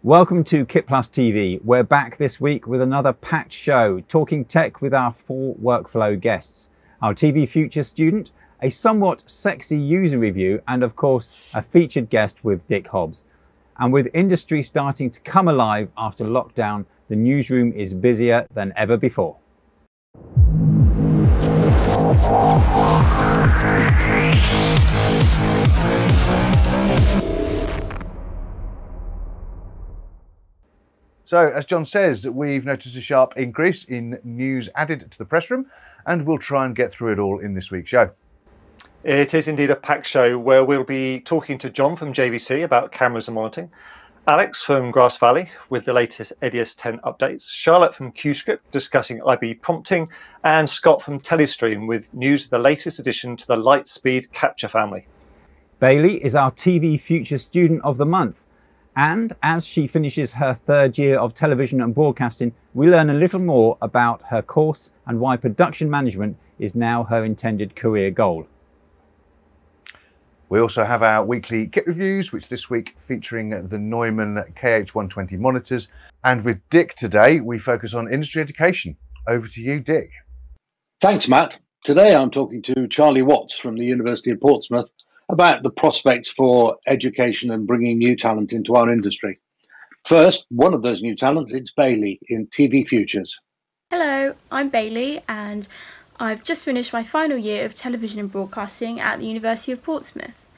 Welcome to KitPlus TV. We're back this week with another packed show, talking tech with our 4 workflow guests. Our TV Future student, a somewhat sexy user review, and of course, a featured guest with Dick Hobbs. And with industry starting to come alive after lockdown, the newsroom is busier than ever before. So, as John says, we've noticed a sharp increase in news added to the press room, and we'll try and get through it all in this week's show. It is indeed a packed show where we'll be talking to John from JVC about cameras and monitoring, Alex from Grass Valley with the latest Edius 10 updates, Charlotte from Cuescript discussing IB prompting, and Scott from Telestream with news of the latest addition to the Lightspeed capture family. Bailey is our TV Future Student of the Month. And as she finishes her 3rd year of television and broadcasting, we learn a little more about her course and why production management is now her intended career goal. We also have our weekly kit reviews, which this week featuring the Neumann KH120 monitors. And with Dick today, we focus on industry education. Over to you, Dick. Thanks, Matt. Today I'm talking to Charlie Watts from the University of Portsmouth about the prospects for education and bringing new talent into our industry. First, one of those new talents, it's Bailey in TV Futures. Hello, I'm Bailey and I've just finished my final year of television and broadcasting at the University of Portsmouth.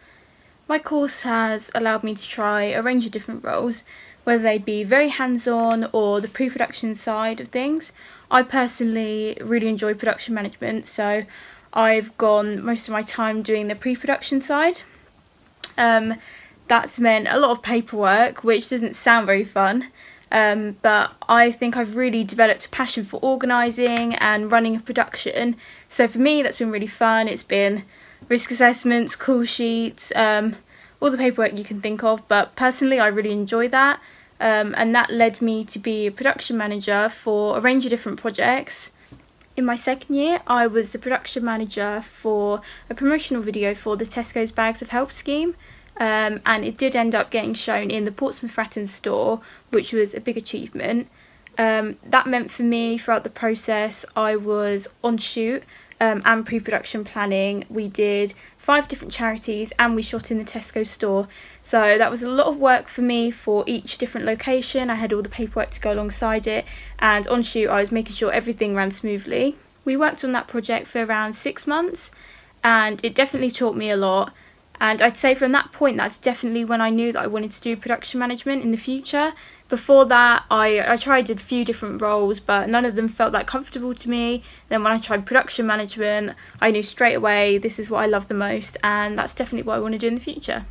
My course has allowed me to try a range of different roles, whether they be very hands-on or the pre-production side of things. I personally really enjoy production management, so I've gone most of my time doing the pre-production side. That's meant a lot of paperwork, which doesn't sound very fun, but I think I've really developed a passion for organising and running a production. So for me, that's been really fun. It's been risk assessments, call sheets, all the paperwork you can think of, but personally I really enjoy that. And that led me to be a production manager for a range of different projects. In my 2nd year, I was the production manager for a promotional video for the Tesco's Bags of Help scheme, and it did end up getting shown in the Portsmouth Fratton store, which was a big achievement. That meant for me, throughout the process, I was on shoot and pre-production planning. We did 5 different charities and we shot in the Tesco store. So that was a lot of work for me for each different location. I had all the paperwork to go alongside it, and on shoot I was making sure everything ran smoothly. We worked on that project for around 6 months and it definitely taught me a lot. And I'd say from that point, that's definitely when I knew that I wanted to do production management in the future. Before that, I tried a few different roles, but none of them felt that comfortable to me. Then when I tried production management, I knew straight away this is what I love the most, and that's definitely what I want to do in the future.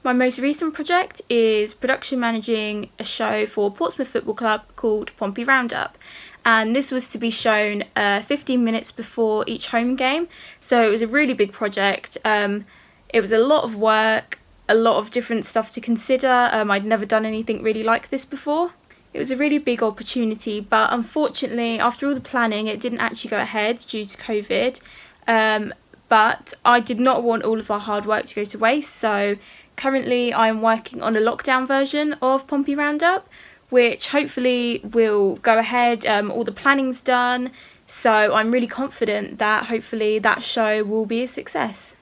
My most recent project is production managing a show for Portsmouth Football Club called Pompey Roundup. And this was to be shown 15 minutes before each home game. So it was a really big project. It was a lot of work, a lot of different stuff to consider. I'd never done anything really like this before. It was a really big opportunity, but unfortunately, after all the planning, it didn't actually go ahead due to COVID. But I did not want all of our hard work to go to waste, so currently I'm working on a lockdown version of Pompey Roundup, which hopefully will go ahead. All the planning's done, so I'm really confident that hopefully that show will be a success.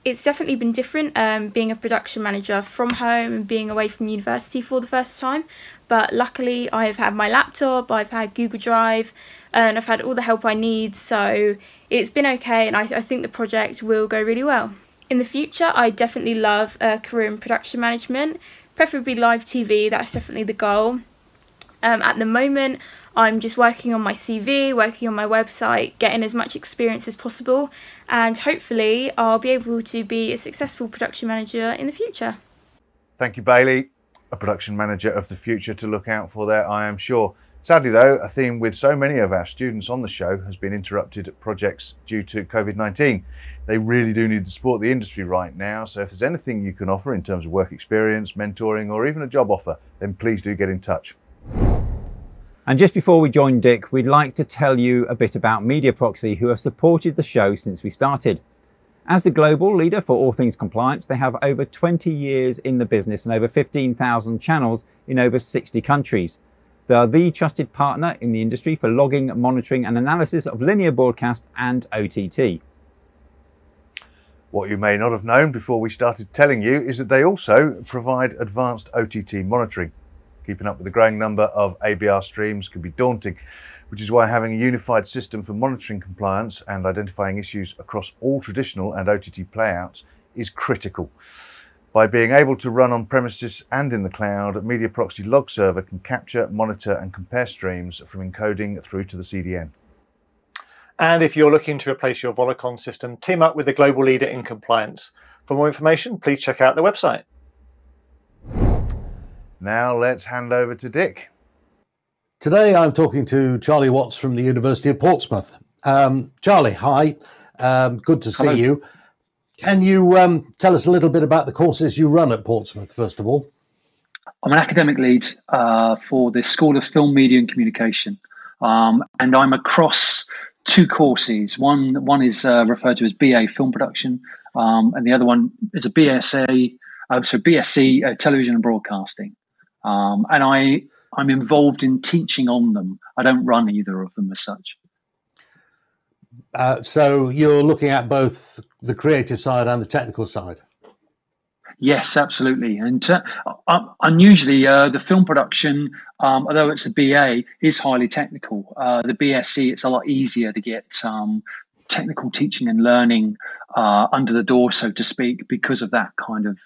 It's definitely been different being a production manager from home and being away from university for the first time, but luckily I've had my laptop, I've had Google Drive, and I've had all the help I need, so it's been okay, and I think the project will go really well. In the future, I definitely love a career in production management, preferably live TV. That's definitely the goal. At the moment, I'm just working on my CV, working on my website, getting as much experience as possible, and hopefully I'll be able to be a successful production manager in the future. Thank you, Bailey. A production manager of the future to look out for there, I am sure. Sadly though, a theme with so many of our students on the show has been interrupted projects due to COVID-19. They really do need to support the industry right now, so if there's anything you can offer in terms of work experience, mentoring, or even a job offer, then please do get in touch. And just before we join Dick, we'd like to tell you a bit about Media Proxy, who have supported the show since we started. As the global leader for all things compliance, they have over 20 years in the business and over 15,000 channels in over 60 countries. They are the trusted partner in the industry for logging, monitoring and analysis of linear broadcast and OTT. What you may not have known before we started telling you is that they also provide advanced OTT monitoring. Keeping up with the growing number of ABR streams can be daunting, which is why having a unified system for monitoring compliance and identifying issues across all traditional and OTT playouts is critical. By being able to run on premises and in the cloud, Media Proxy Log Server can capture, monitor and compare streams from encoding through to the CDN. And if you're looking to replace your Volacom system, team up with the global leader in compliance. For more information, please check out the website. Now let's hand over to Dick. Today I'm talking to Charlie Watts from the University of Portsmouth. Charlie, hi. Good to see Hello. you. Can you tell us a little bit about the courses you run at Portsmouth, first of all? I'm an academic lead for the School of Film, Media and Communication. And I'm across two courses. One is referred to as BA Film Production, and the other one is a BSc Television and Broadcasting. And I'm involved in teaching on them. I don't run either of them as such. So you're looking at both the creative side and the technical side? Yes, absolutely. And unusually, the film production, although it's a BA, is highly technical. The BSc, it's a lot easier to get technical teaching and learning under the door, so to speak, because of that kind of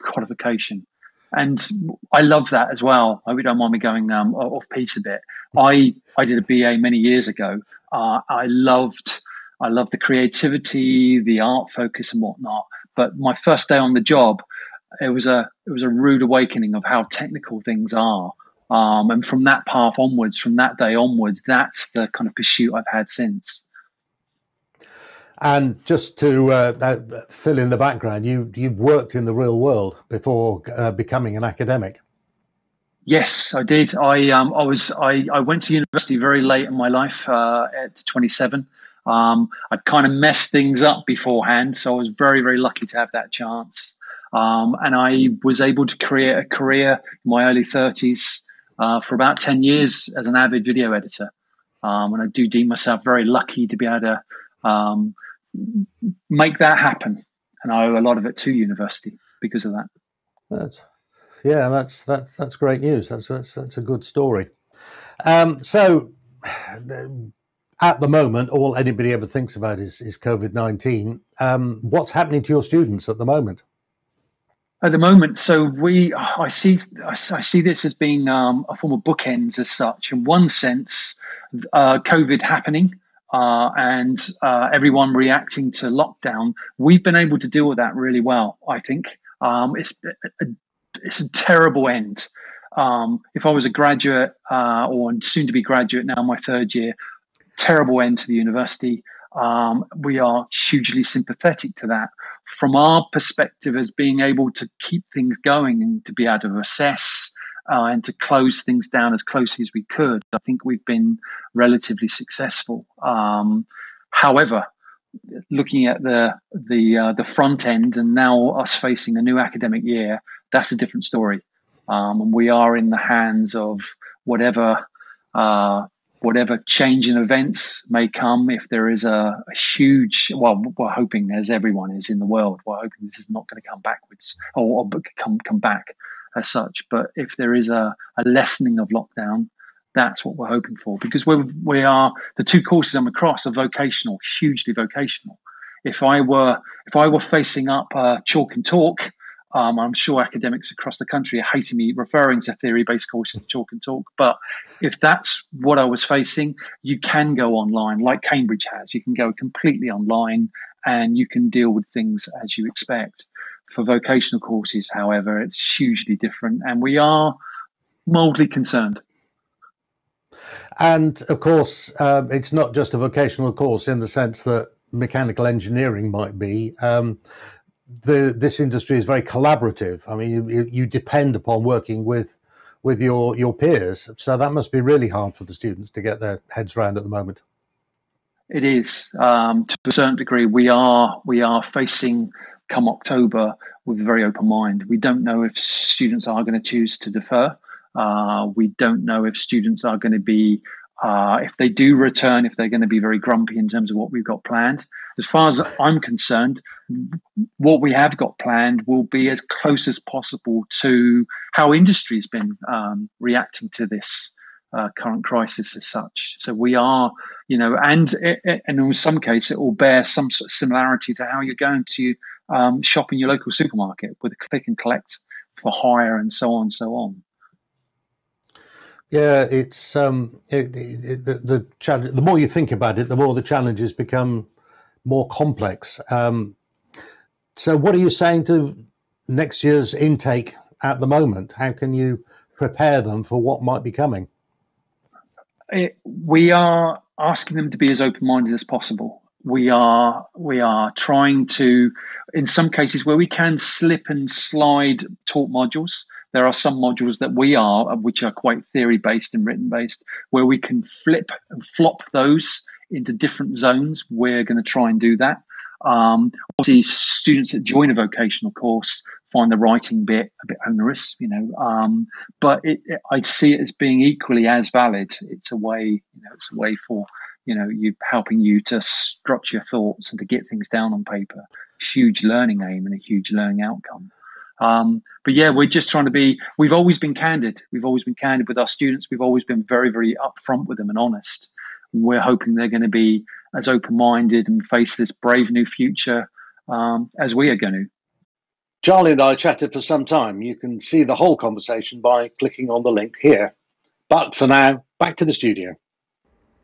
qualification. And I love that as well. I hope you don't mind me going off piece a bit. I did a BA many years ago. I loved the creativity, the art focus and whatnot. But my first day on the job, it was a rude awakening of how technical things are. And from that path onwards, from that day onwards, that's the kind of pursuit I've had since. And just to fill in the background, you've worked in the real world before becoming an academic. Yes, I did. I went to university very late in my life at 27. I'd kind of messed things up beforehand, so I was very, very lucky to have that chance. And I was able to create a career in my early 30s for about 10 years as an avid video editor. And I do deem myself very lucky to be able to make that happen. And I owe a lot of it to university because of that. That's great news. That's a good story. So at the moment, all anybody ever thinks about is COVID-19. What's happening to your students at the moment? At the moment, so I see this as being a form of bookends as such. In one sense, COVID happening and everyone reacting to lockdown, we've been able to deal with that really well. I think it's a terrible end. If I was a graduate or soon to be graduate now, my third year, terrible end to the university. We are hugely sympathetic to that. From our perspective as being able to keep things going and to be able to assess and to close things down as closely as we could, I think we've been relatively successful. However, looking at the front end and now us facing a new academic year, that's a different story. And we are in the hands of whatever change in events may come. If there is a huge, well, we're hoping, as everyone is in the world, we're hoping this is not going to come backwards or come back as such. But if there is a lessening of lockdown, that's what we're hoping for, because we are the two courses I'm across are vocational, hugely vocational. If I were facing up chalk and talk, I'm sure academics across the country are hating me referring to theory-based courses as chalk and talk. But if that's what I was facing, you can go online like Cambridge has. You can go completely online and you can deal with things as you expect. For vocational courses, however, it's hugely different, and we are mildly concerned. And of course, it's not just a vocational course in the sense that mechanical engineering might be. This industry is very collaborative. I mean, you depend upon working with your peers. So that must be really hard for the students to get their heads around at the moment. It is, to a certain degree. We are facing, come October, with a very open mind. We don't know if students are going to choose to defer. We don't know if students are going to be, if they do return, if they're going to be very grumpy in terms of what we've got planned. As far as I'm concerned, what we have got planned will be as close as possible to how industry's been reacting to this current crisis as such. So we are, and in some case it will bear some sort of similarity to how you're going to shop in your local supermarket with a click and collect for hire and so on and so on. Yeah, it's the challenge. The more you think about it, the more the challenges become more complex. So what are you saying to next year's intake at the moment? How can you prepare them for what might be coming? We are asking them to be as open-minded as possible. We are trying to, in some cases where we can, slip and slide talk modules. There are some modules that which are quite theory-based and written-based, where we can flip and flop those into different zones. We're going to try and do that. Obviously, students that join a vocational course find the writing bit a bit onerous, but I see it as being equally as valid. It's a way, it's a way for, you helping you to structure thoughts and to get things down on paper. Huge learning aim and a huge learning outcome. But yeah, we're just trying to be, we've always been candid. We've always been candid with our students. We've always been very, very upfront with them and honest. We're hoping they're going to be as open-minded and face this brave new future as we are going to. Charlie and I chatted for some time. You can see the whole conversation by clicking on the link here. But for now, back to the studio.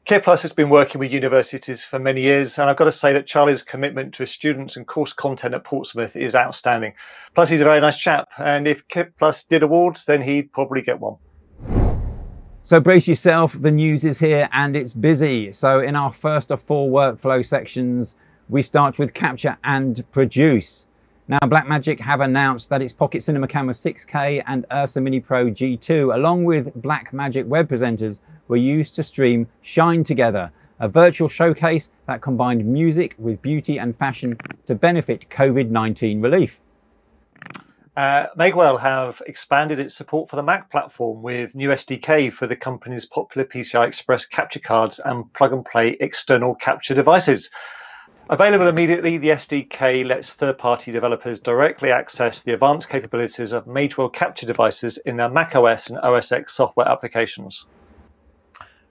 KitPlus has been working with universities for many years, and I've got to say that Charlie's commitment to his students and course content at Portsmouth is outstanding. Plus, he's a very nice chap, and if KitPlus did awards, then he'd probably get one. So brace yourself, the news is here and it's busy. So in our first of 4 workflow sections, we start with capture and produce. Now, Blackmagic have announced that its Pocket Cinema Camera 6K and Ursa Mini Pro G2, along with Blackmagic web presenters, were used to stream Shine Together, a virtual showcase that combined music with beauty and fashion to benefit COVID-19 relief. Magewell have expanded its support for the Mac platform with new SDK for the company's popular PCI Express capture cards and plug-and-play external capture devices. Available immediately, the SDK lets third-party developers directly access the advanced capabilities of Magewell capture devices in their macOS and OS X software applications.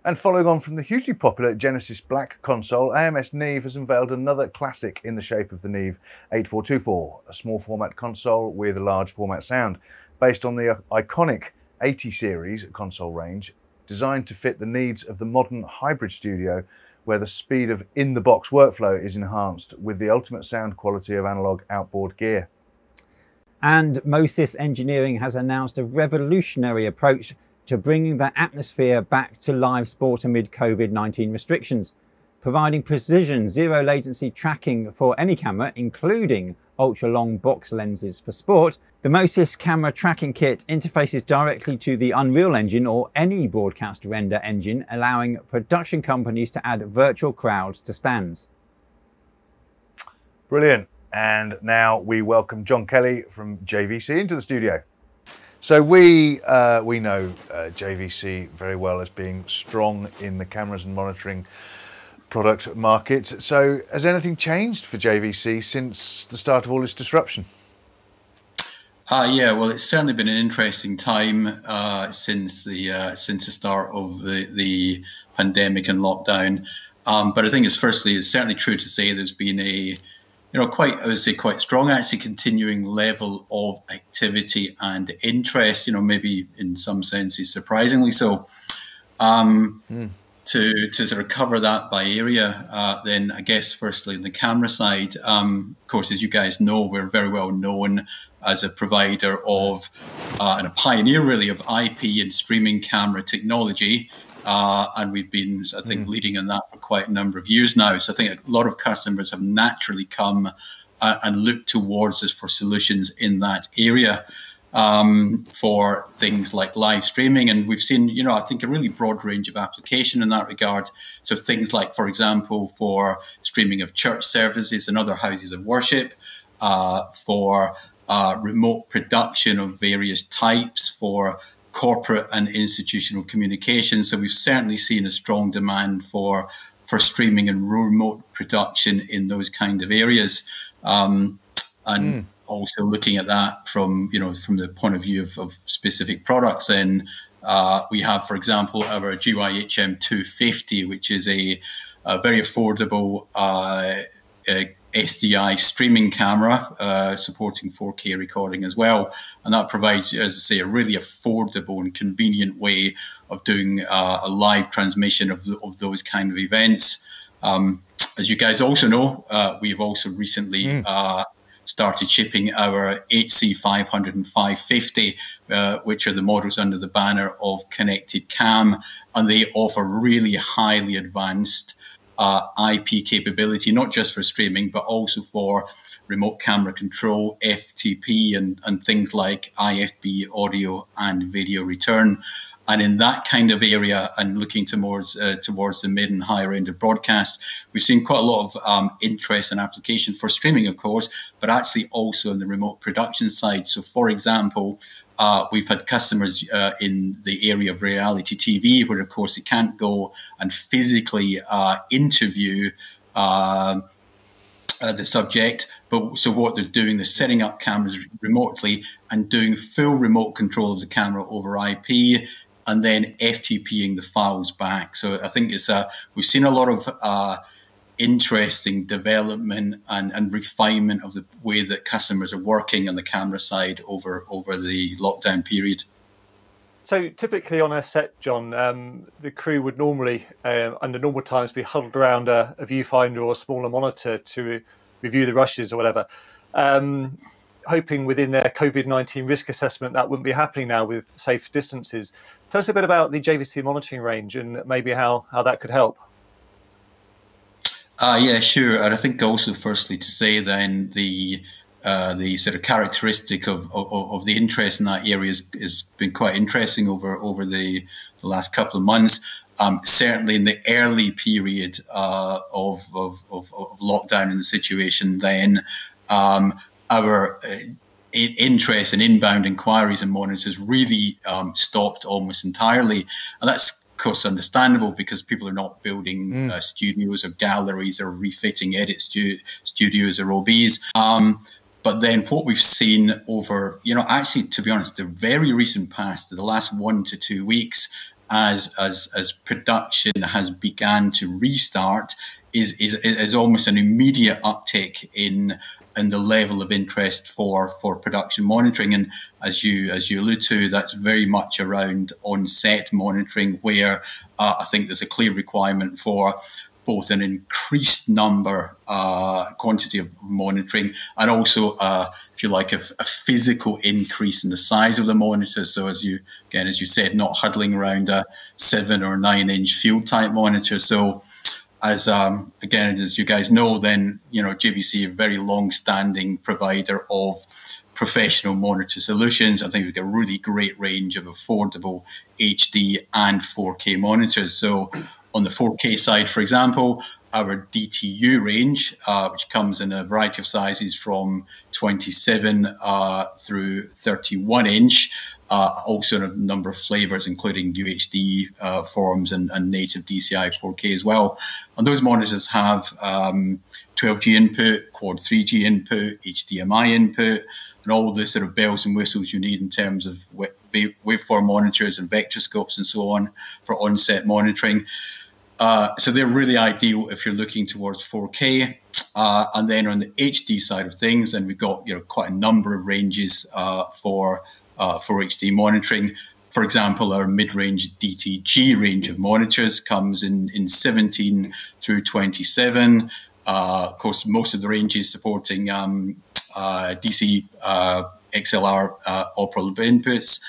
And following on from the hugely popular Genesis Black console, AMS Neve has unveiled another classic in the shape of the Neve 8424, a small format console with a large format sound, based on the iconic 80 series console range, designed to fit the needs of the modern hybrid studio, where the speed of in-the-box workflow is enhanced with the ultimate sound quality of analog outboard gear. And Mo-Sys Engineering has announced a revolutionary approach to bringing the atmosphere back to live sport amid COVID-19 restrictions, providing precision zero latency tracking for any camera, including ultra-long box lenses for sport. The Mo-Sys camera tracking kit interfaces directly to the Unreal Engine or any broadcast render engine, allowing production companies to add virtual crowds to stands. Brilliant. And now we welcome John Kelly from JVC into the studio. So we know JVC very well as being strong in the cameras and monitoring product market. So has anything changed for JVC since the start of all this disruption? Yeah, well, it's certainly been an interesting time since the start of the pandemic and lockdown. But I think it's certainly true to say there's been a I would say quite strong, actually, continuing level of activity and interest, maybe in some senses surprisingly so. To sort of cover that by area, then I guess firstly on the camera side, of course, as you guys know, we're very well known as a provider of, and a pioneer really of IP and streaming camera technology. And we've been, I think, leading in that for quite a number of years now. So I think a lot of customers have naturally come and looked towards us for solutions in that area. for things like live streaming. And we've seen, you know, I think a really broad range of application in that regard. So things like, for example, for streaming of church services and other houses of worship, for remote production of various types, for corporate and institutional communication. So we've certainly seen a strong demand for streaming and remote production in those kind of areas. And also looking at that from, you know, from the point of view of specific products, then we have, for example, our GYHM 250, which is a very affordable SDI streaming camera supporting 4K recording as well. And that provides, as I say, a really affordable and convenient way of doing a live transmission of those kind of events. As you guys also know, we have also recently started shipping our HC 500 and 550, which are the models under the banner of Connected Cam, and they offer really highly advanced IP capability, not just for streaming, but also for remote camera control, FTP, and things like IFB audio and video return. And in that kind of area, and looking towards the mid and higher end of broadcast, we've seen quite a lot of interest and application for streaming, of course, but actually also in the remote production side. So, for example, we've had customers in the area of reality TV, where, of course, they can't go and physically interview the subject. But so what they're doing, they're setting up cameras remotely and doing full remote control of the camera over IP, and then FTPing the files back. So I think we've seen a lot of interesting development and refinement of the way that customers are working on the camera side over the lockdown period. So typically on a set, John, the crew would normally, under normal times, be huddled around a viewfinder or a smaller monitor to review the rushes or whatever. Hoping within their COVID-19 risk assessment that wouldn't be happening now with safe distances. Tell us a bit about the JVC monitoring range and maybe how that could help. Yeah, sure. And I think also firstly to say then the sort of characteristic of the interest in that area has been quite interesting over the last couple of months. Certainly in the early period of lockdown in the situation then, our interest in inbound inquiries and monitors really stopped almost entirely. And that's, of course, understandable because people are not building studios or galleries or refitting edit studios or OBs. But then what we've seen over, you know, actually, to be honest, the very recent past, the last 1 to 2 weeks, as production has began to restart, is almost an immediate uptick in the level of interest for production monitoring. And as you allude to, that's very much around on-set monitoring, where I think there's a clear requirement for both an increased quantity of monitoring, and also, if you like, a physical increase in the size of the monitor. So as you said, not huddling around a 7 or 9 inch field type monitor. So as you guys know, then, you know, JVC, a very long-standing provider of professional monitor solutions. I think we've got a really great range of affordable HD and 4K monitors. So on the 4K side, for example, our DTU range, which comes in a variety of sizes from 27 through 31 inch, also in a number of flavors, including UHD forms and native DCI 4K as well. And those monitors have 12G input, Quad 3G input, HDMI input, and all the sort of bells and whistles you need in terms of waveform monitors and vectorscopes and so on for on-set monitoring. So they're really ideal if you're looking towards 4K. And then on the HD side of things, then we've got, you know, quite a number of ranges for HD monitoring. For example, our mid-range DTG range of monitors comes in 17 through 27. Of course, most of the ranges supporting DC XLR operable inputs,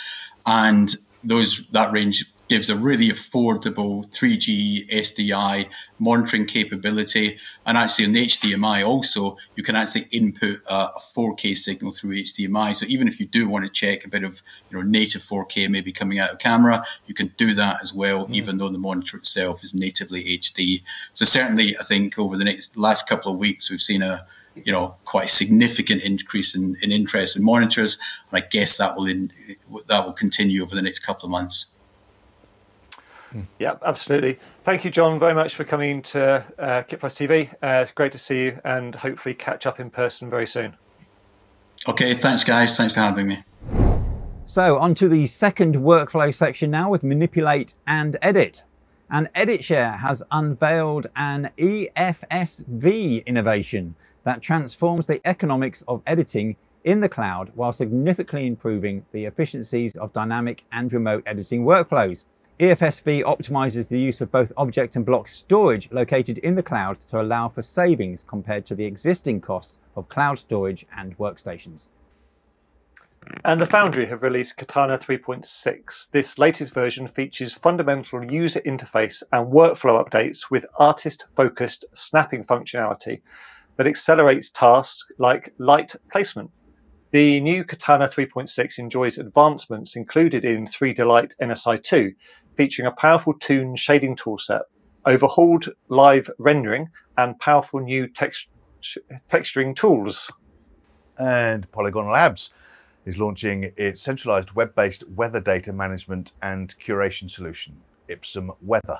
and that range gives a really affordable 3G SDI monitoring capability. And actually on the HDMI also, you can actually input a 4K signal through HDMI. So even if you do want to check a bit of native 4K maybe coming out of camera, you can do that as well, even though the monitor itself is natively HD. So certainly, I think over the last couple of weeks, we've seen a quite a significant increase in interest in monitors, and I guess that will continue over the next couple of months. Yeah, absolutely. Thank you, John, very much for coming to KitPlus TV. It's great to see you, and hopefully catch up in person very soon. Okay, thanks, guys. Thanks for having me. So on to the second workflow section now with Manipulate and Edit. And Editshare has unveiled an EFSV innovation that transforms the economics of editing in the cloud while significantly improving the efficiencies of dynamic and remote editing workflows. EFSV optimizes the use of both object and block storage located in the cloud to allow for savings compared to the existing costs of cloud storage and workstations. And the Foundry have released Katana 3.6. This latest version features fundamental user interface and workflow updates with artist-focused snapping functionality that accelerates tasks like light placement. The new Katana 3.6 enjoys advancements included in 3Delight NSI2, featuring a powerful toon shading toolset, overhauled live rendering, and powerful new texturing tools. And Polygon Labs is launching its centralized web-based weather data management and curation solution, Ipsum Weather.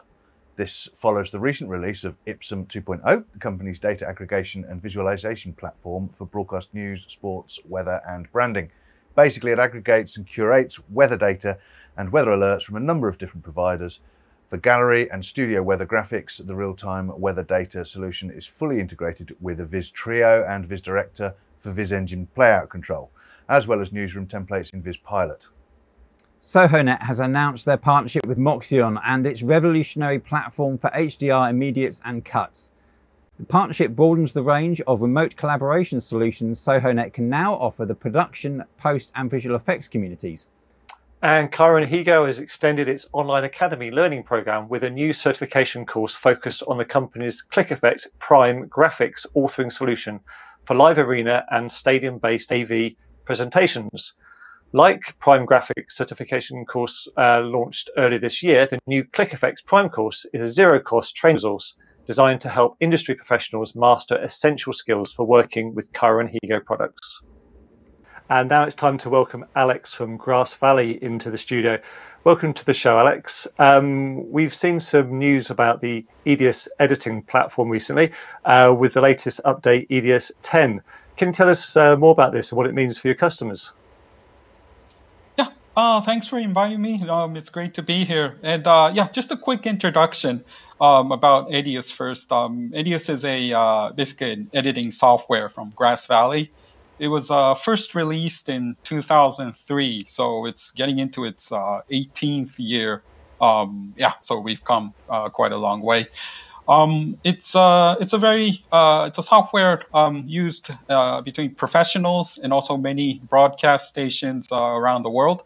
This follows the recent release of Ipsum 2.0, the company's data aggregation and visualization platform for broadcast news, sports, weather, and branding. Basically, it aggregates and curates weather data and weather alerts from a number of different providers. For gallery and studio weather graphics, the real-time weather data solution is fully integrated with a Viz Trio and Viz Director for Viz Engine playout control, as well as newsroom templates in Viz Pilot. Sohonet has announced their partnership with Moxion and its revolutionary platform for HDR immediates and cuts. The partnership broadens the range of remote collaboration solutions Sohonet can now offer the production, post and visual effects communities. And ChyronHego has extended its online academy learning program with a new certification course focused on the company's ClickEffect Prime graphics authoring solution for live arena and stadium-based AV presentations. Like Prime Graphics certification course launched earlier this year, the new ClickEffect Prime course is a zero-cost training resource designed to help industry professionals master essential skills for working with ChyronHego products. And now it's time to welcome Alex from Grass Valley into the studio. Welcome to the show, Alex. We've seen some news about the Edius editing platform recently with the latest update, Edius 10. Can you tell us more about this and what it means for your customers? Thanks for inviting me. It's great to be here. And yeah, just a quick introduction about Edius first. Edius is basically an editing software from Grass Valley. It was first released in 2003, so it's getting into its 18th year. Yeah, so we've come quite a long way. It's a software used between professionals and also many broadcast stations around the world.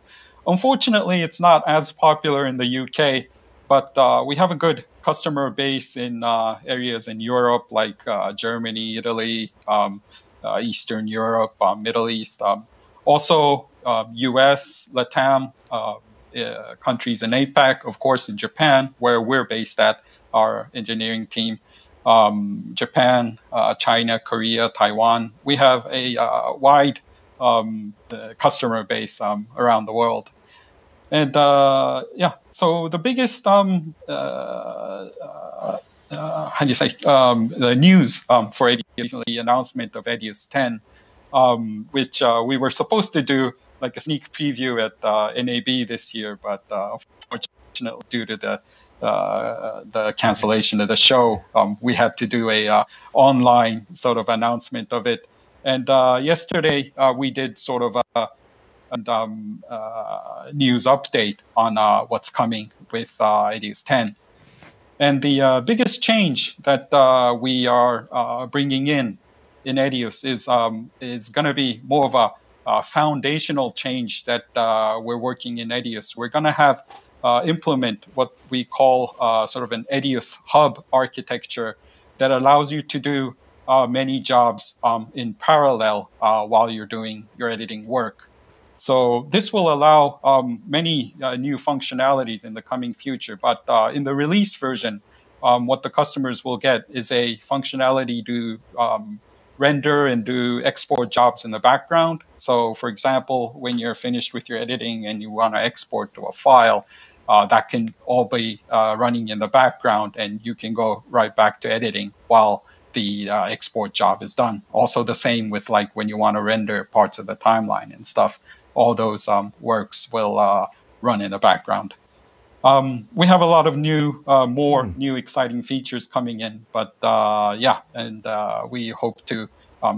Unfortunately, it's not as popular in the UK, but we have a good customer base in areas in Europe like Germany, Italy, Eastern Europe, Middle East, also US, Latam, countries in APAC, of course in Japan, where we're based at, our engineering team, Japan, China, Korea, Taiwan. We have a wide customer base around the world. And yeah, so the biggest, how do you say, the news for Edius recently, the announcement of Edius 10, which we were supposed to do like a sneak preview at NAB this year, but unfortunately, due to the cancellation of the show, we had to do a online sort of announcement of it. And yesterday, we did sort of a news update on what's coming with Edius 10. And the biggest change that we are bringing in Edius is going to be more of a foundational change that we're working in Edius. We're going to have implement what we call sort of an Edius hub architecture that allows you to do many jobs in parallel while you're doing your editing work. So this will allow many new functionalities in the coming future. But in the release version, what the customers will get is a functionality to render and do export jobs in the background. So for example, when you're finished with your editing and you want to export to a file, that can all be running in the background, and you can go right back to editing while the export job is done. Also the same with like when you want to render parts of the timeline and stuff, all those works will run in the background. We have a lot of new, new exciting features coming in, but yeah, and we hope to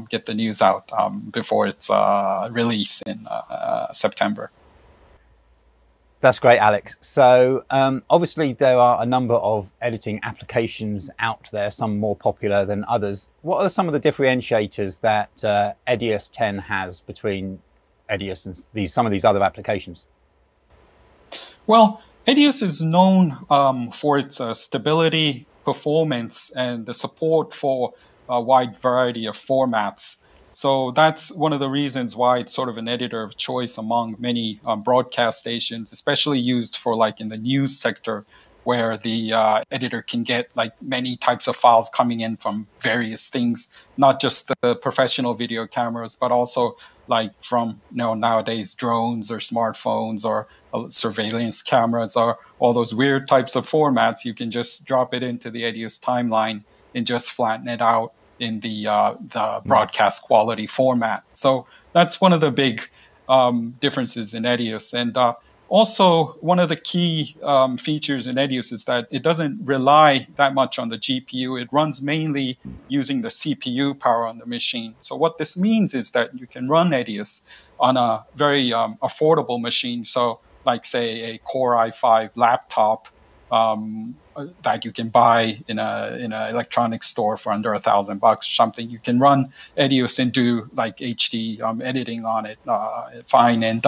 get the news out before its release in September. That's great, Alex. So obviously there are a number of editing applications out there, some more popular than others. What are some of the differentiators that Edius 10 has between Edius and some of these other applications? Well, Edius is known for its stability, performance, and the support for a wide variety of formats. So that's one of the reasons why it's sort of an editor of choice among many broadcast stations, especially used for like in the news sector, where the editor can get like many types of files coming in from various things, not just the professional video cameras, but also like from nowadays drones or smartphones or surveillance cameras or all those weird types of formats. You can just drop it into the Edius timeline and just flatten it out in the broadcast quality format. So that's one of the big differences in Edius. And also, one of the key features in Edius is that it doesn't rely that much on the GPU. It runs mainly using the CPU power on the machine. So what this means is that you can run Edius on a very affordable machine. So like, say, a Core i5 laptop that you can buy in a electronics store for under $1,000 or something. You can run Edius and do like HD editing on it fine, and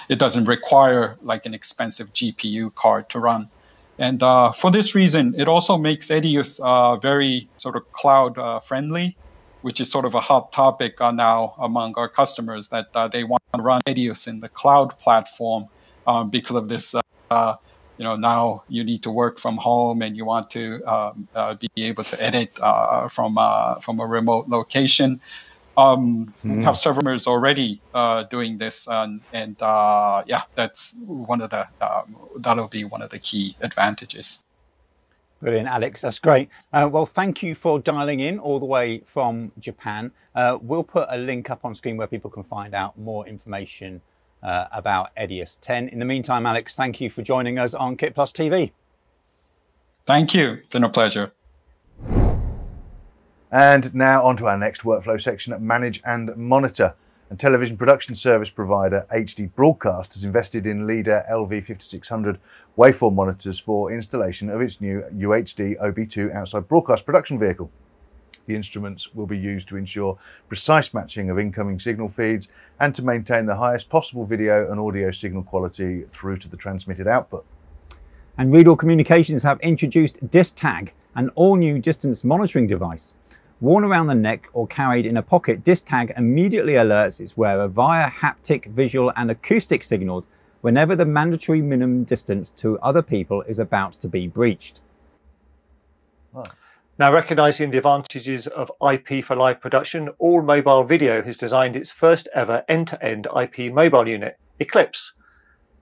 it doesn't require like an expensive GPU card to run. And for this reason, it also makes Edius very sort of cloud friendly, which is sort of a hot topic now among our customers, that they want to run Edius in the cloud platform because of this. Now you need to work from home and you want to be able to edit from a remote location. We have servers already doing this, and yeah, that's one of the that'll be one of the key advantages. Brilliant, Alex. That's great. Well, thank you for dialing in all the way from Japan. We'll put a link up on screen where people can find out more information about Edius 10. In the meantime, Alex, thank you for joining us on KitPlus TV. Thank you. It's been a pleasure. And now on to our next workflow section at Manage and Monitor. And television production service provider HD Broadcast has invested in Leader LV5600 waveform monitors for installation of its new UHD OB2 outside broadcast production vehicle. The instruments will be used to ensure precise matching of incoming signal feeds and to maintain the highest possible video and audio signal quality through to the transmitted output. And Riedel Communications have introduced DisTag, an all-new distance monitoring device. Worn around the neck or carried in a pocket, DisTag immediately alerts its wearer via haptic, visual and acoustic signals whenever the mandatory minimum distance to other people is about to be breached. Oh. Now, recognising the advantages of IP for live production, All Mobile Video has designed its first ever end-to-end IP mobile unit, Eclipse.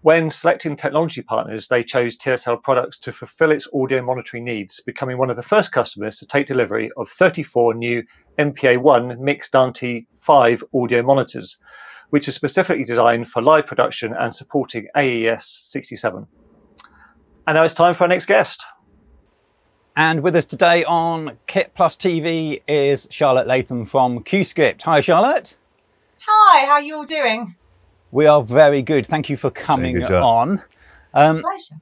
When selecting technology partners, they chose TSL Products to fulfill its audio monitoring needs, becoming one of the first customers to take delivery of 34 new MPA-1 Mixed Dante 5 audio monitors, which are specifically designed for live production and supporting AES 67. And now it's time for our next guest. And with us today on KitPlus TV is Charlotte Latham from Cuescript. Hi, Charlotte. Hi, how are you all doing? We are very good. Thank you for coming on. Pleasure.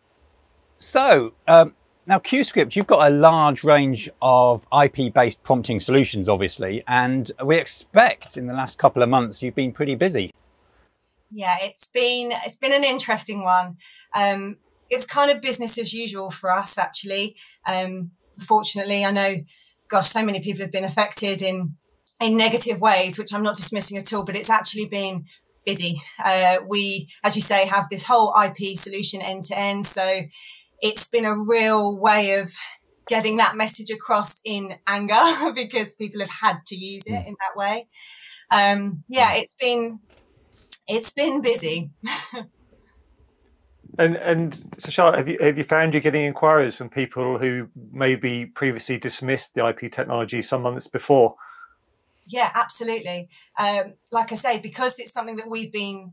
So, now Cuescript, you've got a large range of IP-based prompting solutions, obviously, and we expect in the last couple of months you've been pretty busy. Yeah, it's been an interesting one. it's kind of business as usual for us, actually. Fortunately, I know, gosh, so many people have been affected in negative ways, which I'm not dismissing at all, but it's actually been busy. We, as you say, have this whole IP solution end to end. So it's been a real way of getting that message across in anger because people have had to use it in that way. Yeah, it's been busy. And so, Charlotte, have you found you're getting inquiries from people who maybe previously dismissed the IP technology some months before? Yeah, absolutely. Like I say, because it's something that we've been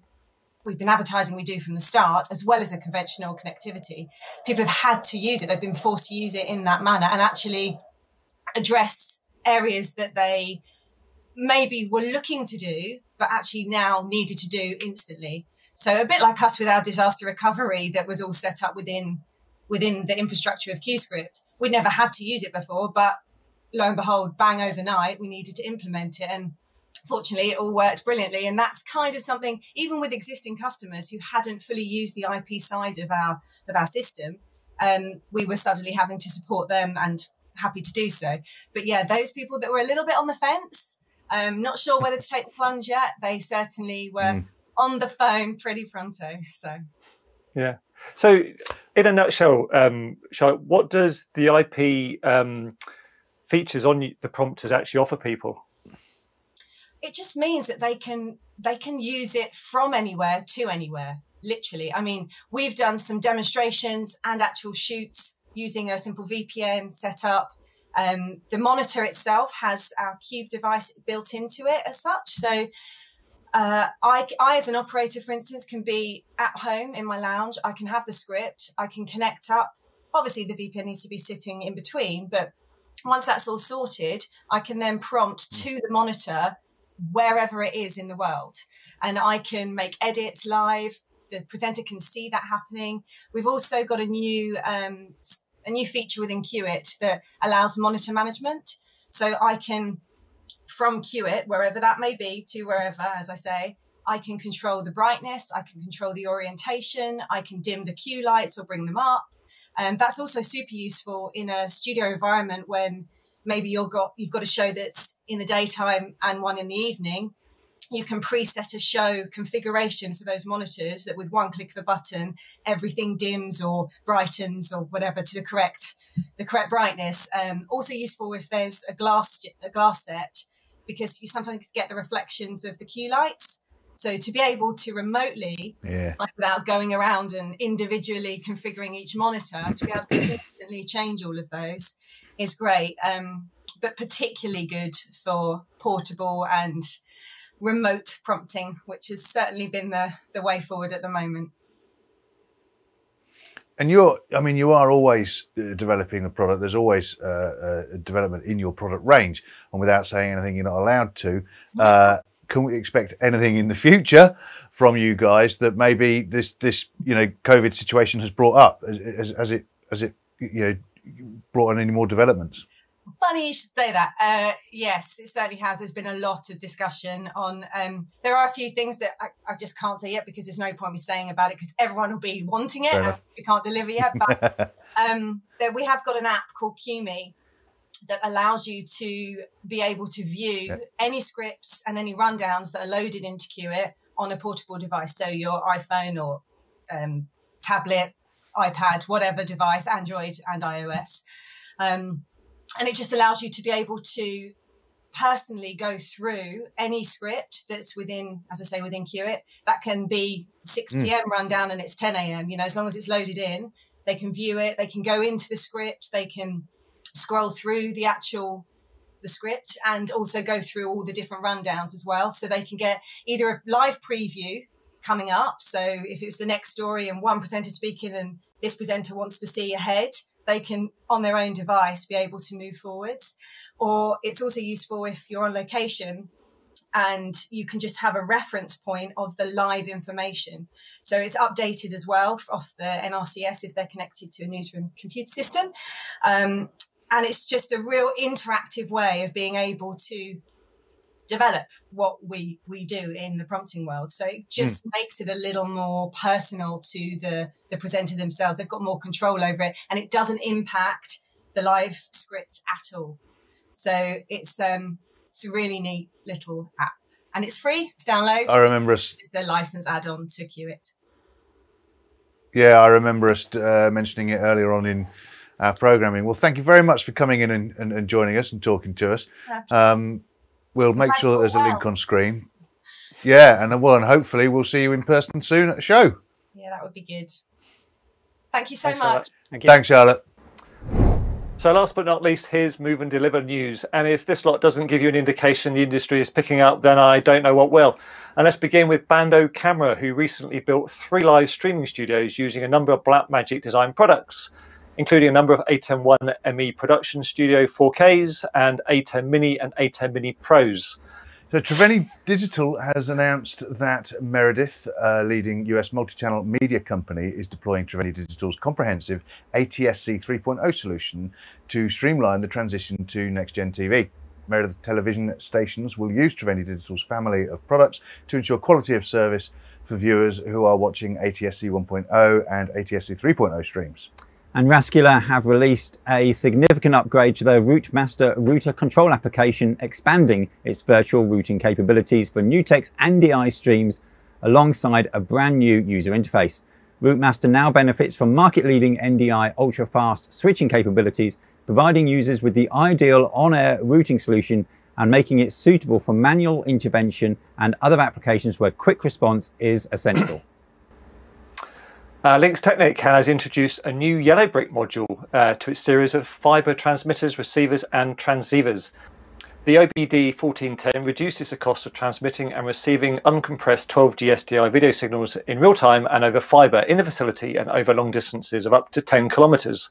advertising we do from the start, as well as the conventional connectivity, people have had to use it. They've been forced to use it in that manner and actually address areas that they maybe were looking to do, but actually now needed to do instantly. So a bit like us with our disaster recovery that was all set up within the infrastructure of Cuescript. We'd never had to use it before, but lo and behold, bang, overnight, we needed to implement it. And fortunately, it all worked brilliantly. And that's kind of something, even with existing customers who hadn't fully used the IP side of our system, we were suddenly having to support them and happy to do so. But yeah, those people that were a little bit on the fence, not sure whether to take the plunge yet, they certainly were on the phone pretty pronto. So yeah. So in a nutshell, Charlotte, what does the IP features on the prompters actually offer people? It just means that they can use it from anywhere to anywhere, literally. I mean, we've done some demonstrations and actual shoots using a simple VPN setup. The monitor itself has our Cube device built into it as such. So I, as an operator, for instance, can be at home in my lounge. I can have the script. I can connect up. Obviously, the VPN needs to be sitting in between. But once that's all sorted, I can then prompt to the monitor wherever it is in the world. And I can make edits live. The presenter can see that happening. We've also got a new feature within Qt that allows monitor management. So I can, from Qt, wherever that may be, to wherever, as I say, I can control the brightness, I can control the orientation, I can dim the Q lights or bring them up. That's also super useful in a studio environment when maybe you've got a show that's in the daytime and one in the evening. You can preset a show configuration for those monitors that with one click of a button, everything dims or brightens or whatever to the correct brightness. Also useful if there's a glass set, because you sometimes get the reflections of the Q lights. So to be able to remotely, like without going around and individually configuring each monitor, to be able to instantly change all of those is great. But particularly good for portable and remote prompting, which has certainly been the way forward at the moment. And you are always developing a product. There's always development in your product range. And without saying anything you're not allowed to, can we expect anything in the future from you guys that maybe this COVID situation has brought up? Has it brought on any more developments? Funny you should say that. Yes, it certainly has. There's been a lot of discussion on, there are a few things that I just can't say yet because there's no point me saying about it because everyone will be wanting it and we can't deliver yet. But we have got an app called QMe that allows you to be able to view any scripts and any rundowns that are loaded into Qt on a portable device. So your iPhone or tablet, iPad, whatever device, Android and iOS. And it just allows you to be able to personally go through any script that's within, as I say, within Qt. That can be 6 p.m. rundown and it's 10 a.m. As long as it's loaded in, they can view it. They can go into the script. They can scroll through the script and also go through all the different rundowns as well. So they can get either a live preview coming up. So if it's the next story and one presenter speaking and this presenter wants to see ahead, they can, on their own device, be able to move forwards. Or it's also useful if you're on location and you can just have a reference point of the live information. So it's updated as well off the NRCS if they're connected to a newsroom computer system. And it's just a real interactive way of being able to develop what we do in the prompting world. So it just makes it a little more personal to the presenter themselves. They've got more control over it, and it doesn't impact the live script at all. So it's a really neat little app, and it's free to download. I remember us. It's the license add-on to Qt. Yeah, I remember us mentioning it earlier on in our programming. Well, thank you very much for coming in and joining us and talking to us. We'll make sure that there's a link on screen. Yeah, and hopefully we'll see you in person soon at the show. Yeah, that would be good. Thank you so much. Thanks, Charlotte. So last but not least, here's Move and Deliver news. And if this lot doesn't give you an indication the industry is picking up, then I don't know what will. And let's begin with Bando Camera, who recently built 3 live streaming studios using a number of Blackmagic design products, including a number of A10 I ME production studio 4Ks and A10 Mini and A10 Mini Pros. So Triveni Digital has announced that Meredith, a leading US multi-channel media company, is deploying Triveni Digital's comprehensive ATSC 3.0 solution to streamline the transition to next-gen TV. Meredith television stations will use Triveni Digital's family of products to ensure quality of service for viewers who are watching ATSC 1.0 and ATSC 3.0 streams. And Rascular have released a significant upgrade to their Routemaster router control application, expanding its virtual routing capabilities for Nutec's NDI streams alongside a brand new user interface. Routemaster now benefits from market-leading NDI ultra-fast switching capabilities, providing users with the ideal on-air routing solution and making it suitable for manual intervention and other applications where quick response is essential. Lynx Technik has introduced a new yellow brick module to its series of fibre transmitters, receivers and transceivers. The OBD 1410 reduces the cost of transmitting and receiving uncompressed 12G SDI video signals in real time and over fibre in the facility and over long distances of up to 10 kilometres.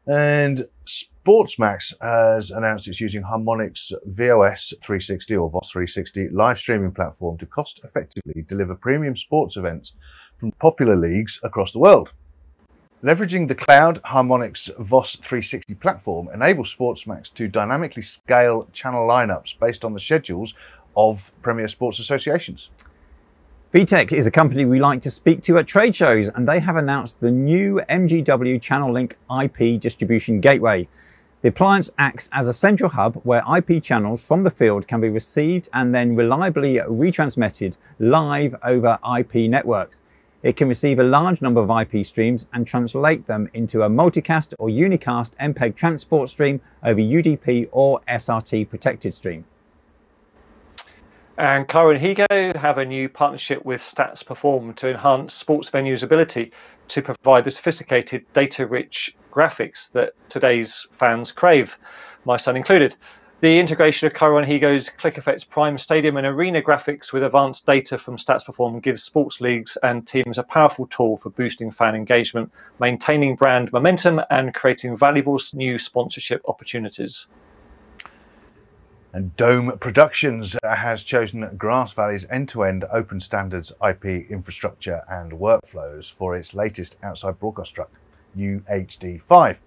And Sportsmax has announced it's using Harmonic's VOS 360 or VOS 360 live streaming platform to cost effectively deliver premium sports events from popular leagues across the world. Leveraging the cloud, Harmonic's VOS 360 platform enables Sportsmax to dynamically scale channel lineups based on the schedules of premier sports associations. VITEC is a company we like to speak to at trade shows, and they have announced the new MGW Channel Link IP distribution gateway. The appliance acts as a central hub where IP channels from the field can be received and then reliably retransmitted live over IP networks. It can receive a large number of IP streams and translate them into a multicast or unicast MPEG transport stream over UDP or SRT protected stream. And ChyronHego have a new partnership with Stats Perform to enhance sports venues' ability to provide the sophisticated data-rich graphics that today's fans crave, my son included. The integration of ChyronHego's ClickEffects Prime Stadium and Arena graphics with advanced data from Stats Perform gives sports leagues and teams a powerful tool for boosting fan engagement, maintaining brand momentum and creating valuable new sponsorship opportunities. And Dome Productions has chosen Grass Valley's end-to-end open standards IP infrastructure and workflows for its latest outside broadcast truck, UHD5.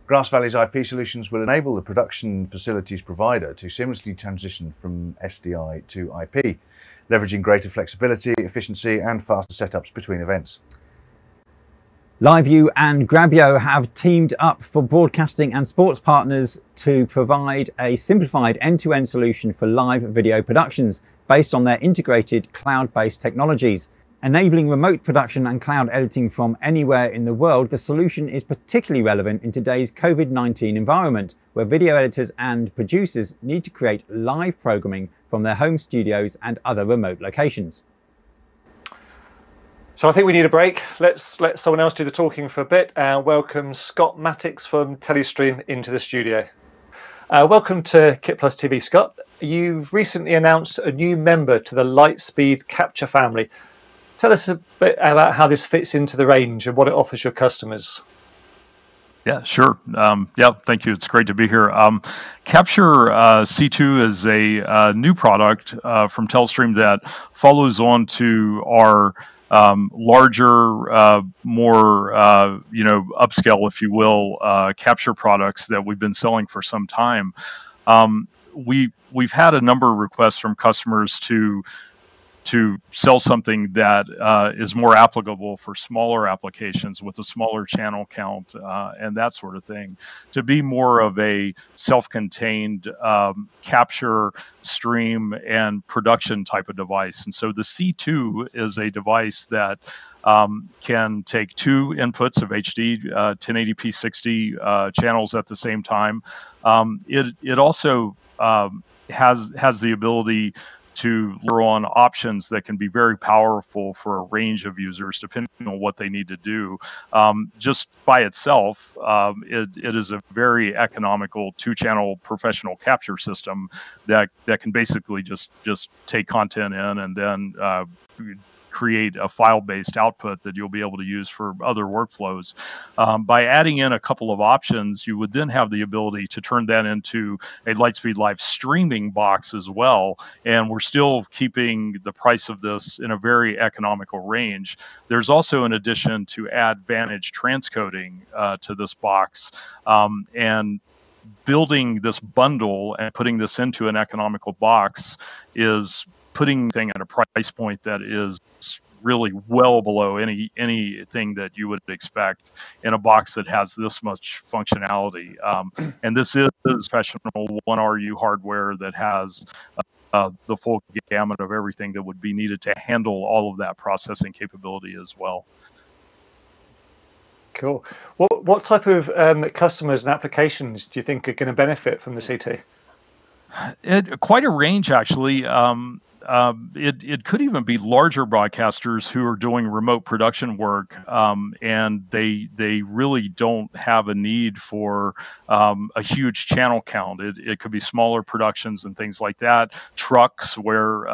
Grass Valley's IP solutions will enable the production facilities provider to seamlessly transition from SDI to IP, leveraging greater flexibility, efficiency and faster setups between events. LiveU and Grabyo have teamed up for broadcasting and sports partners to provide a simplified end-to-end solution for live video productions based on their integrated cloud-based technologies. Enabling remote production and cloud editing from anywhere in the world, the solution is particularly relevant in today's COVID-19 environment, where video editors and producers need to create live programming from their home studios and other remote locations. So I think we need a break. Let's let someone else do the talking for a bit and welcome Scott Matics from Telestream into the studio. Welcome to KitPlus TV, Scott. You've recently announced a new member to the Lightspeed Capture family. Tell us a bit about how this fits into the range and what it offers your customers. Yeah, sure. Yeah, thank you. It's great to be here. Capture C2 is a new product from Telestream that follows on to our larger, more upscale, if you will, capture products that we've been selling for some time. we've had a number of requests from customers to sell something that is more applicable for smaller applications with a smaller channel count and that sort of thing, to be more of a self-contained capture, stream, and production type of device. And so the C2 is a device that can take 2 inputs of HD 1080p 60 channels at the same time. It also has the ability to layer on options that can be very powerful for a range of users depending on what they need to do. Just by itself, it is a very economical 2-channel professional capture system that can basically just take content in and then create a file-based output that you'll be able to use for other workflows. By adding in a couple of options, you would then have the ability to turn that into a Lightspeed live streaming box as well. And we're still keeping the price of this in a very economical range. There's also an addition to add Vantage transcoding to this box. And building this bundle and putting this into an economical box is putting thing at a price point that is really well below anything that you would expect in a box that has this much functionality. And this is professional 1RU hardware that has the full gamut of everything that would be needed to handle all of that processing capability as well. Cool. What type of customers and applications do you think are going to benefit from the C2? Quite a range, actually. It could even be larger broadcasters who are doing remote production work, and they really don't have a need for a huge channel count. It could be smaller productions and things like that. Trucks where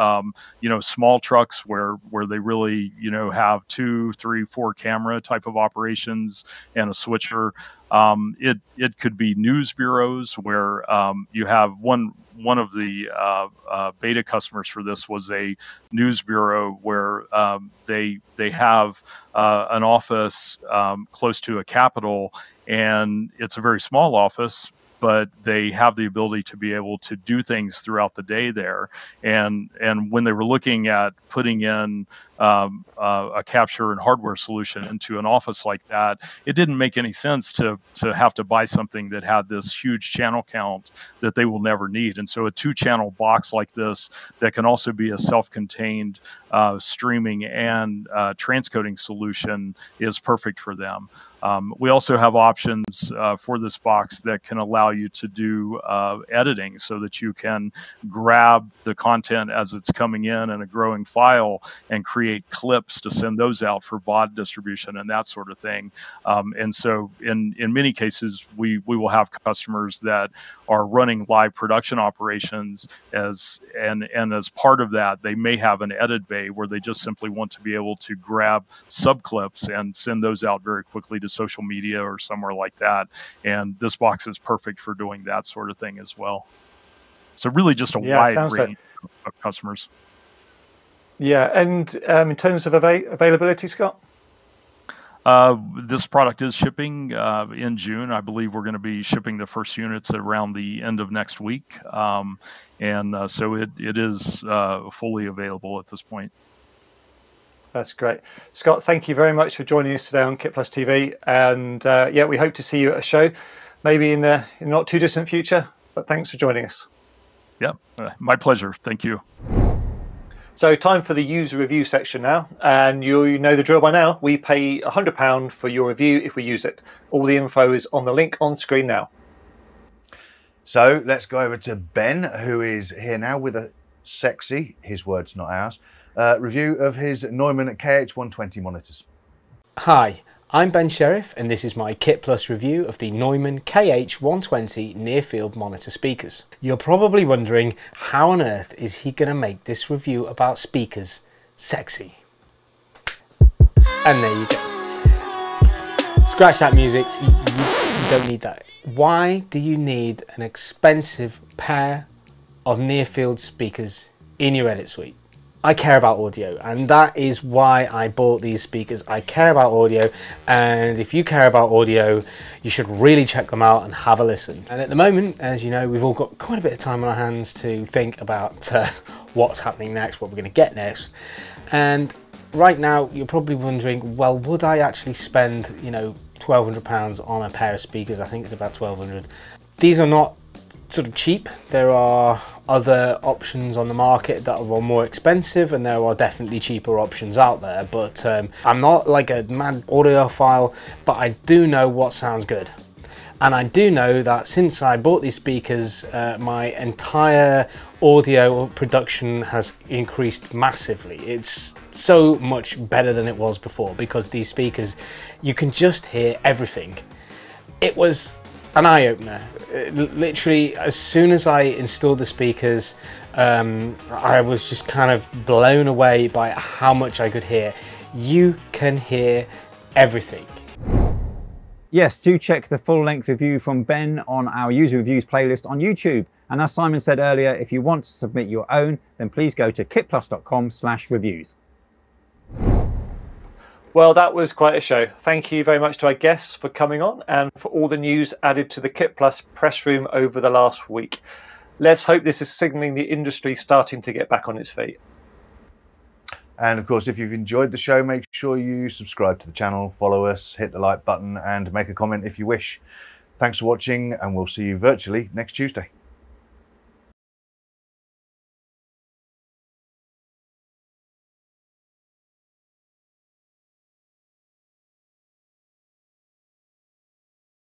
small trucks where they really have 2, 3, 4 camera type of operations and a switcher. It could be news bureaus where you have one of the beta customers for this was a news bureau where they have an office close to a capitol, and it's a very small office, but they have the ability to be able to do things throughout the day there. And when they were looking at putting in a capture and hardware solution into an office like that, it didn't make any sense to have to buy something that had this huge channel count that they will never need. And so a 2-channel box like this that can also be a self-contained streaming and transcoding solution is perfect for them. We also have options for this box that can allow you to do editing so that you can grab the content as it's coming in a growing file and create clips to send those out for VOD distribution and that sort of thing. And so in many cases, we will have customers that are running live production operations and as part of that, they may have an edit bay where they just simply want to be able to grab subclips and send those out very quickly to social media or somewhere like that. And this box is perfect for doing that sort of thing as well. So really just a wide range of customers. Yeah, and in terms of availability, Scott? This product is shipping in June. I believe we're going to be shipping the first units around the end of next week. So it is fully available at this point. That's great. Scott, thank you very much for joining us today on KitPlus TV. And yeah, we hope to see you at a show, maybe in the not too distant future. But thanks for joining us. Yeah, my pleasure. Thank you. So time for the user review section now. And you know the drill by now. We pay £100 for your review if we use it. All the info is on the link on screen now. So let's go over to Ben, who is here now with a sexy, his words not ours, review of his Neumann KH120 monitors. Hi, I'm Ben Sheriff and this is my KitPlus review of the Neumann KH120 near-field monitor speakers. You're probably wondering how on earth is he going to make this review about speakers sexy? And there you go. Scratch that music, you don't need that. Why do you need an expensive pair of near-field speakers in your edit suite? I care about audio, and that is why I bought these speakers. I care about audio, and if you care about audio, you should really check them out and have a listen. And at the moment, as you know, we've all got quite a bit of time on our hands to think about what's happening next, what we're going to get next. And right now, you're probably wondering, well, would I actually spend, you know, £1,200 on a pair of speakers? I think it's about 1,200. These are not sort of cheap. There are other options on the market that are more expensive, and there are definitely cheaper options out there, but I'm not like a mad audiophile, but I do know what sounds good. And I do know that since I bought these speakers, my entire audio production has increased massively. It's so much better than it was before, because these speakers, you can just hear everything. It was an eye-opener. Literally, as soon as I installed the speakers, I was just kind of blown away by how much I could hear. You can hear everything. Yes, do check the full-length review from Ben on our user reviews playlist on YouTube. And as Simon said earlier, if you want to submit your own, then please go to kitplus.com/reviews. Well, that was quite a show. Thank you very much to our guests for coming on and for all the news added to the KitPlus press room over the last week. Let's hope this is signalling the industry starting to get back on its feet. And of course, if you've enjoyed the show, make sure you subscribe to the channel, follow us, hit the like button and make a comment if you wish. Thanks for watching, and we'll see you virtually next Tuesday.